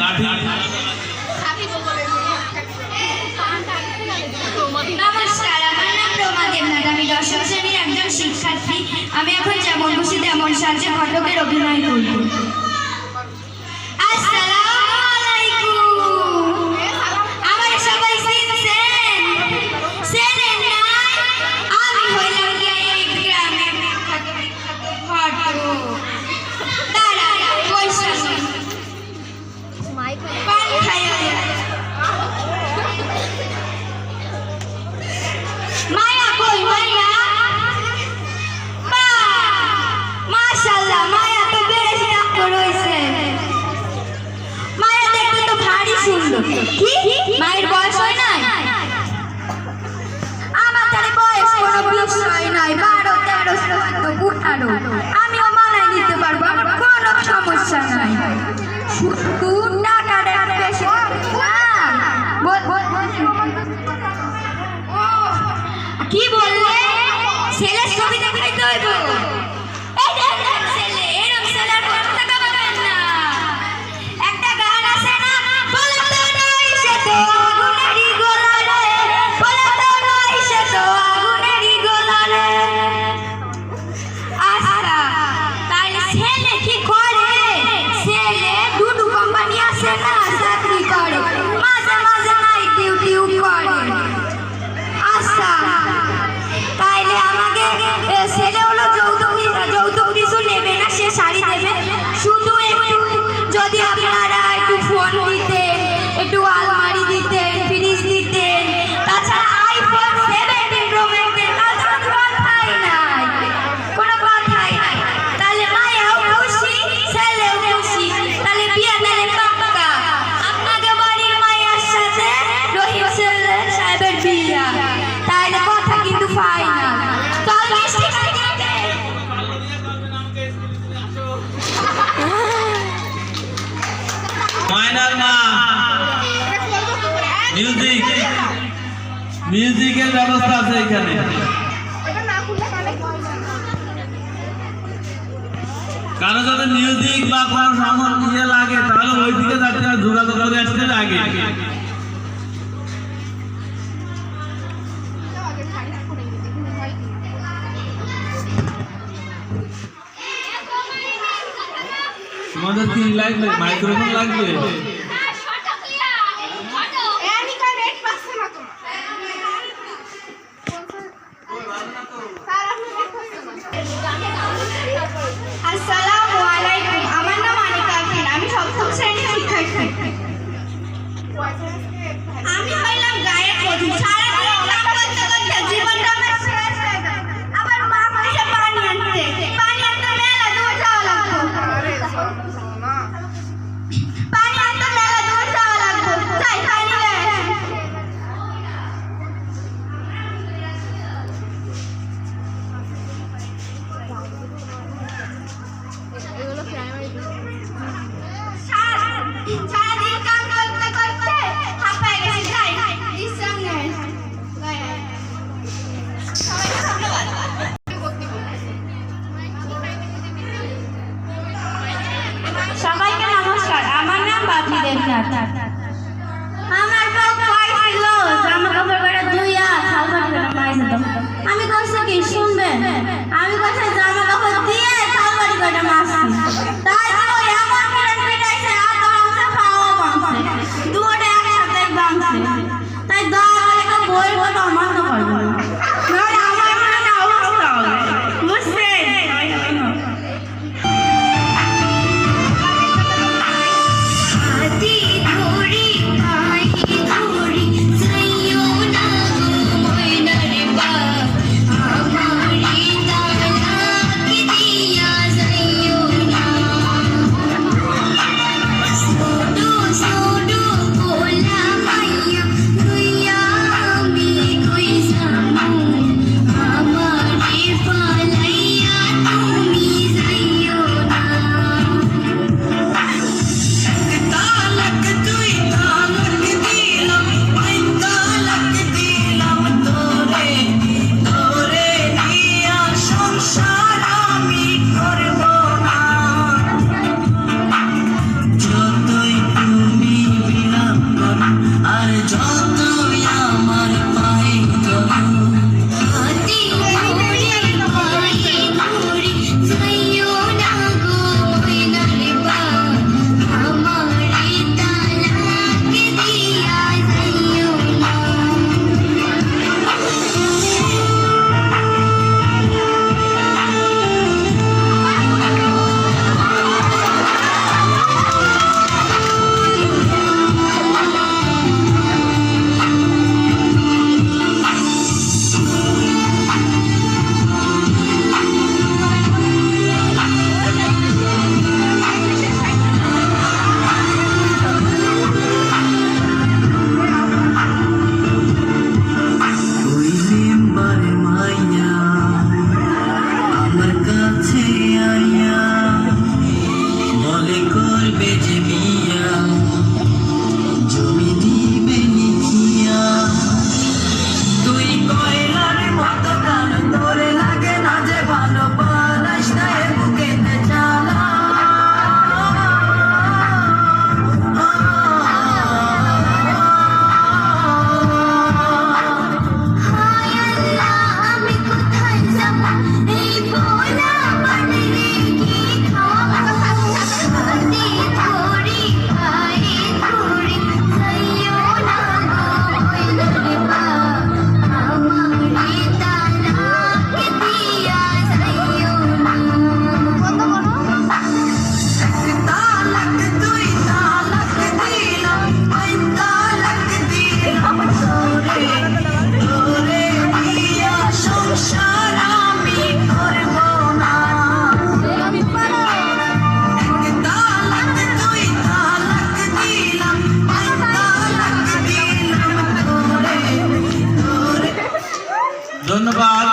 লাঠি নমস্কার, আমার নাম রমা দেবনাথ। আমি দশম শ্রেণীর একজন শিক্ষার্থী। আমি এখন যেমন খুশি তেমন সাজে ঘটকের অভিনয় করব। মায়ের বয়স হয় নাই, আমার তাহলে বয়স কোনো বিষয় নাই, 12, 13, 14, 15 আমিও মানায় নিতে পারবো, আমার কোনো সমস্যা নাই। শুধু টাকাটা বেশি কি বললে? ছেলের ছবি দেখাইতে হইব? শাড়ি দেবে, শুধু যদি আপনারা একটু ফোন দিতেন, একটু আলমারি দিতেন, ফ্রিজ দিতেন, তাছাড়া আইফোন 17 প্রো ম্যাক্সের কথাই নাই, কোনো কথাই নাই, তাহলে মায়াও খুশি, ছেলেও খুশি, তাহলে বিয়ে দিলে পাক্কা। আপনাদের বাড়ির মায়ের সাথে রহিম সাহেবের বিয়া, তাইলে কথা কিন্তু ফাইনাল। মাইনার মা মিউজিকের ব্যবস্থা আছে এখানে। কারো যদি মিউজিক বা কোনো সামান ইয়ে লাগে তাহলে ওই দিকে যাতে যোগাযোগ করে আসতে লাগে। তোমাদের কি লাগবে? মাইক্রোফোন লাগবে? আসসালামু আলাইকুম, আমার নাম আনিকা আফরিন, আমি সপ্তম শ্রেণীর শিক্ষার্থী। আমি হইলাম গায়ের বধূ। সারাদিন কাজ করতে করতে জীবনটা আমার শেষ হয়ে গেল। আমার মা কইছে পানি আনতে মেলা দূর যাওয়া লাগতো, পানি আনতে মেলা দূর যাওয়া লাগতো, যাই পানি নিয়ে আসি। সারাদিন কাজ করতে করতে হাঁপায় গেছি, যাই বিশ্রাম নেই। সবাইকে ধন্যবাদ। সবাইকে নমস্কার, আমার নাম বাপি দেবনাথ। আমার বউ কইছিল জামা কাপড় করে ধুইয়া থালবাটি করে মাইছে দাও। আমি কইছি কি শুনবেন, আমি কইছি জামা কাপড় দিয়ে থালবাটি করে মাছছি, তাই ওই আমার ফ্রেন্ড পিটাইছে, আর ভাঙছে, খাওয়া ভাঙছে, দুটোটা একসাথে ভাঙছে, তাই দয়া করে বই কথা অমান্য করবেন না, নইলে আমার মনে অবস্থা হবে, বুঝছেন? যতই আমার পায়ে ধরো হাতি ঘোড়ে পায়ে ঘোড়ে যাইও না গো ময়নার বাপ আমারে তালাক দিয়া যাইও না ওই মেম্বার মাইয়া আমার কাছে আইয়া বলে করবে যে বিয়া জমি দিবে লিখিয়া তুই কয়লার মতো গান তোরে লাগে না যে ভালো পালাস না এ বুকেতে জ্বালা হায় আল্লাহ আমি কোথায় যাব এই ভোলা বাড়িরে কি খাওয়াবো হাতি ঘোড়ে পায়ে ঘোড়ে যাইও না গো ময়নার বাপ আমারে তালাক দিয়া যাইও না তালাক তুই তালাক দিলাম ওই তালাক দিলাম তোরে তোরে দিয়া সংসার আমি করব না তালাক তুই তালাক দিলাম ওই তালাক দিলাম তোরে তোরে ধন্যবাদ।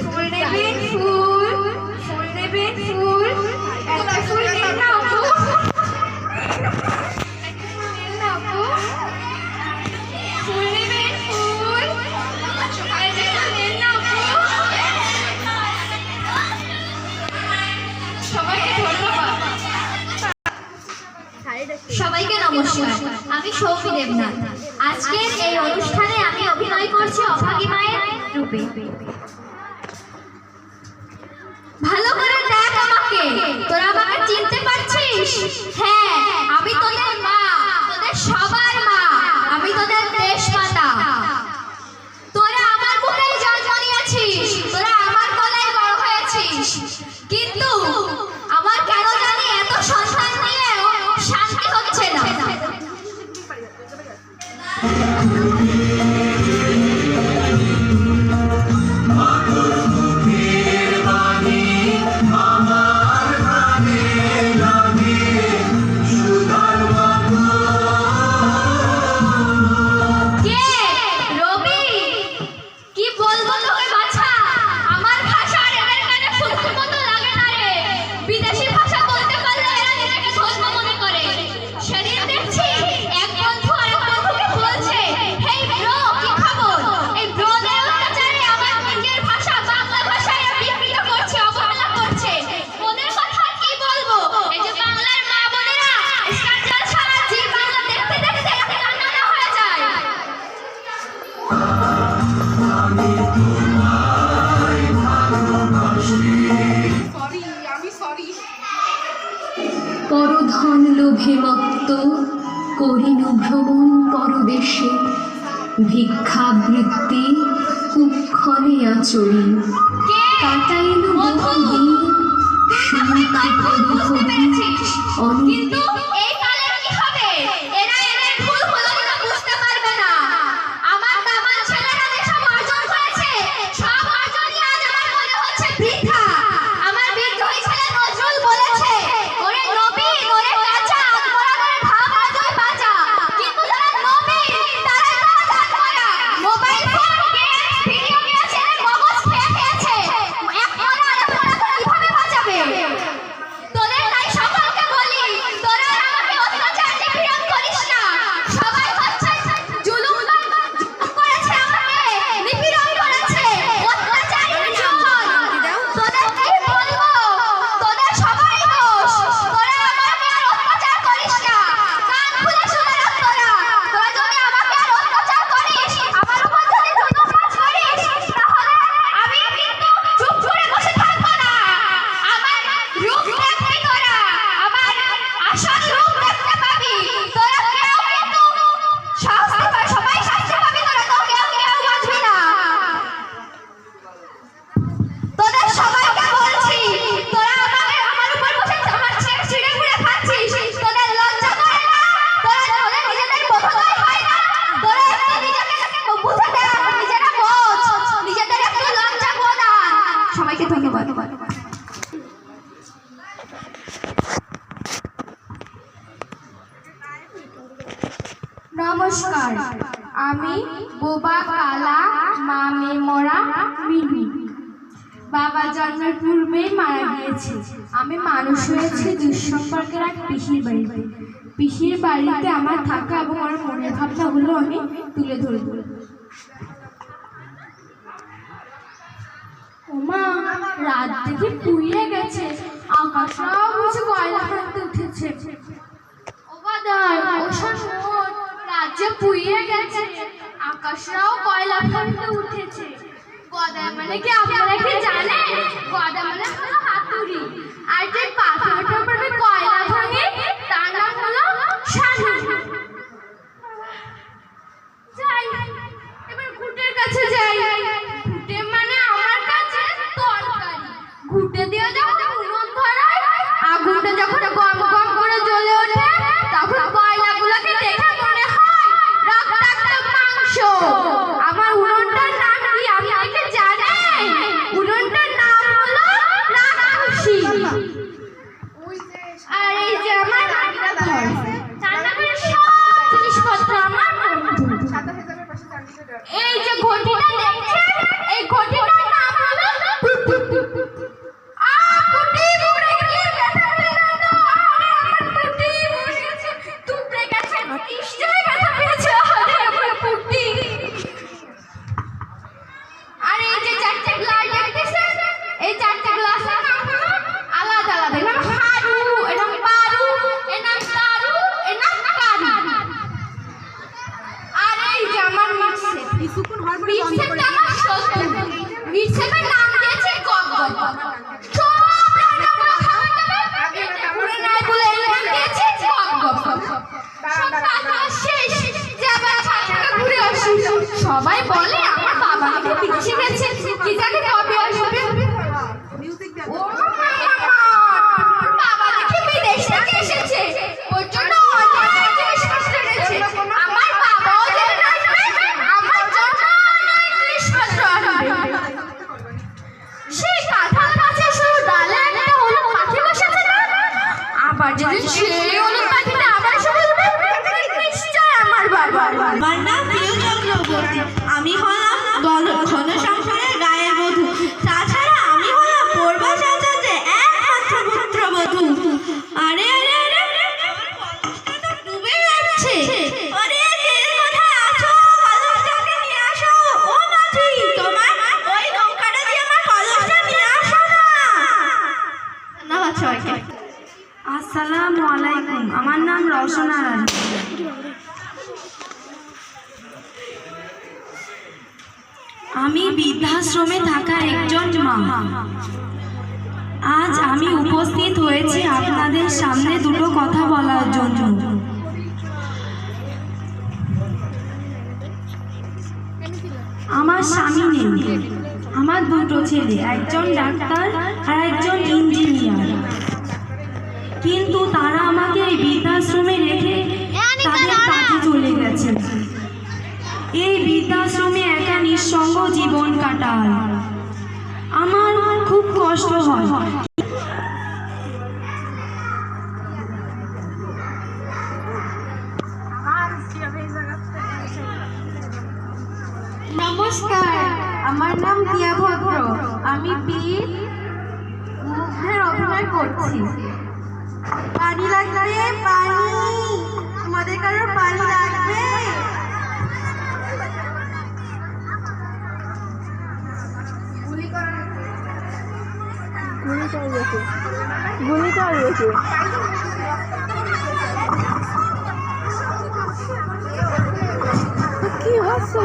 ফুল নেবেন ফুল ফুল নেবেন ফুল একটা ফুল নিন না আপু নিন না আপু ফুল নেবেন ফুল এই যে নিন না আপু সবাইকে ধন্যবাদ সবাইকে নমস্কার আমি সৌমি দেবনাথ আজকের এই অনুষ্ঠানে আমি অভিনয় করছি অভাগী মায়ের রূপে ভালো করে দেখ আমাকে তোরা আমাকে চিনতে পারছিস হ্যাঁ আমি তোদের মা তোদের সবার মা আমি তোদের দেশ মাতা তোরা আমার বুকেই জন্ম নিয়েছিস তোরা আমার কোলে বড় হয়েছিস কিন্তু আমার কেন জানি এত সন্তান নিয়েও শান্তি হচ্ছে না কে রবি কি বলবো তোকে বাছা আমার ভাষা আর এদের কানে ফুটফুট মতো লাগে না রে বিদেশি ভাষা বলতে পারলে এরা নিজেকে ধন্য মনে করে সেদিন দেখছি এক বন্ধু আরেক বন্ধুকে বলছে হেই ব্রো কি খবর এই ব্রোদের অত্যাচারে আমার নিজের ভাষা বাংলা ভাষা এরা বিকৃত করছে অবহেলা করছে ওদের কথা আর কি বলবো এই যে বাংলার মা বোনেরা স্ক্যান্ডাল ছাড়া জি বাংলা দেখতে দেখতে এতে কান্না হয়ে যায় পরধন লোভে মত্ত করিনু ভ্রমণ পরদেশে ভিক্ষাবৃত্তি কুক্ষণে আচরি কাটাইল বহুদিন সুখ করি কিন্তু এই কালে কি হবে এরা এদের ভুল ভুলগুলো বুঝতে পারবে না আমার দামাল ছেলেরা যেসব অর্জন করেছে সব অর্জনই আজ আমার মনে হচ্ছে বৃথা আমার বিদ্রোহী ছেলে নজরুল বলেছে ওরে নবীন ওরে কাঁচা আত্মরা করে ভাব আজই বাঁচা কিন্তু যারা নবীন তারা আত্মরা mobile phone game video game ছেড়ে মগজ খেয়ে খেয়েছে এক মনে আলোচনা করে কিভাবে নমস্কার, আমি বোবা কালা মামে মরা মিনু। বাবা জন্মের পূর্বেই মারা গিয়েছে। আমি মানুষ হয়েছি দুঃসম্পর্কের এক পিসির বাড়িতে। পিসির বাড়িতে আমার থাকা এবং আমার মনের ভাবনাগুলো আমি তুলে ধরব। ওমা, রাত দেখে পুড়িয়ে গেছে, আকাশটাও বুঝি কয়লা হাতে উঠেছে। রাজ্যে পুড়িয়ে গেছে, আকাশটাও কয়লা হাতে উঠেছে। গদা মানে কি আপনারা কি জানেন? গদা মানে হলো হাতুড়ি, আর যে পাথরটার উপরে কয়লা ভাঙে তার নাম হলো সাধু। যাই, এবার ঘুটের কাছে যাই। ঘুটে মানে আমার কাছে তরকারি। ঘুটে দিয়ে যখন উনুন ধরায়, আগুনটা যখন গম গম করে জ্বলে ওঠে, তখন কয়লাগুলোকে দেখে মনে হয় রক্তাক্ত মাংস। আমার উনুনটার নাম কি আপনারা কি জানেন? উনুনটার নাম হলো রাক্ষসী। আর এই যে আমার রান্নাঘর, রান্নাঘরের সব জিনিসপত্র আমার বন্ধু। এই যে ঘটিটা দেখছেন, এই ঘটিটার নাম হলো ঘুটি পুড়ে গেলে ব্যথা পেয়ে না তো? আরে আমার ঘুটি পুড়ে গেছে, তুপড়ে গেছে, নিশ্চয়ই ব্যথা পেয়েছে। আরে আমার ঘুটি। আর এই যে চারটে গ্লাস দেখতেছেন, এই চারটে গ্লাসের নাম হলো আলাদা আলাদা। এর নাম হারু, এর নাম পারু, এর নাম তারু, এর নাম কারু। আর এই যে আমার মিক্সেপটা আমার শত্রু। মিক্সেপের নাম দিয়েছে গগগগ। সব রান্নাগুলো খাবার দেবে, পুরো নাই বলে এর নাম দিয়েছে গগগগ। সব কথা শেষ, যে আবার ছাত্রকে ঘুরে আসি। সবাই বলে আমার বাবা নাকি বিদেশে গেছে, কি জানি কবে আসবে। ও মামা, বাবা নাকি বিদেশ থেকে এসেছে, ওর জন্য অনেক জিনিসপত্র এনেছে। আমার বাবাও যেদিন আসবে, আমার জন্য অনেক জিনিসপত্র আনবে। সেই কাঁঠাল গাছে শুধু ডালে একটা হলুদ পাখি বসেছে না? আবার যেদিন সেই হলুদ পাখিটা আবার এসে বলবে, নিশ্চয় আমার বাবা। আমার নাম প্রিয় চক্রবর্তী, আমি হলাম ঘন সংসারের গায়ের বধূ। তাছাড়া আমি হলাম পূর্ব সাজাতে একমাত্র পুত্রবধূ। আরে আরে আরে, কলসটা তো ডুবে যাচ্ছে। আরে কে কোথায় আছো? কলসটাকে নিয়ে আসো। ও মাঝি, তোমার ওই নৌকাটা দিয়ে আমার কলসটা নিয়ে আসো না। ধন্যবাদ সবাইকে। আসসালামু আলাইকুম, আমার নাম রওশনা রানী। আমি বৃদ্ধাশ্রমে থাকা একজন মা। আজ আমি উপস্থিত হয়েছি আপনাদের সামনে দুটো কথা বলার জন্য। আমার স্বামী নেই, আমার দুটো ছেলে, একজন ডাক্তার আর একজন ইঞ্জিনিয়ার। কিন্তু তারা আমাকে এই বৃদ্ধাশ্রমে রেখে তাদের কাজে চলে গেছে। এই বৃদ্ধাশ্রমে একা নিঃসঙ্গ জীবন কাটায়। আমার খুব কষ্ট হয়। নমস্কার, আমার নাম দিয়া ভদ্র। আমি বীর মুগ্ধের অভিনয় করছি। পানি লাগবে, পানি। তোমাদের কারোর পানি লাগবে? কি হচ্ছে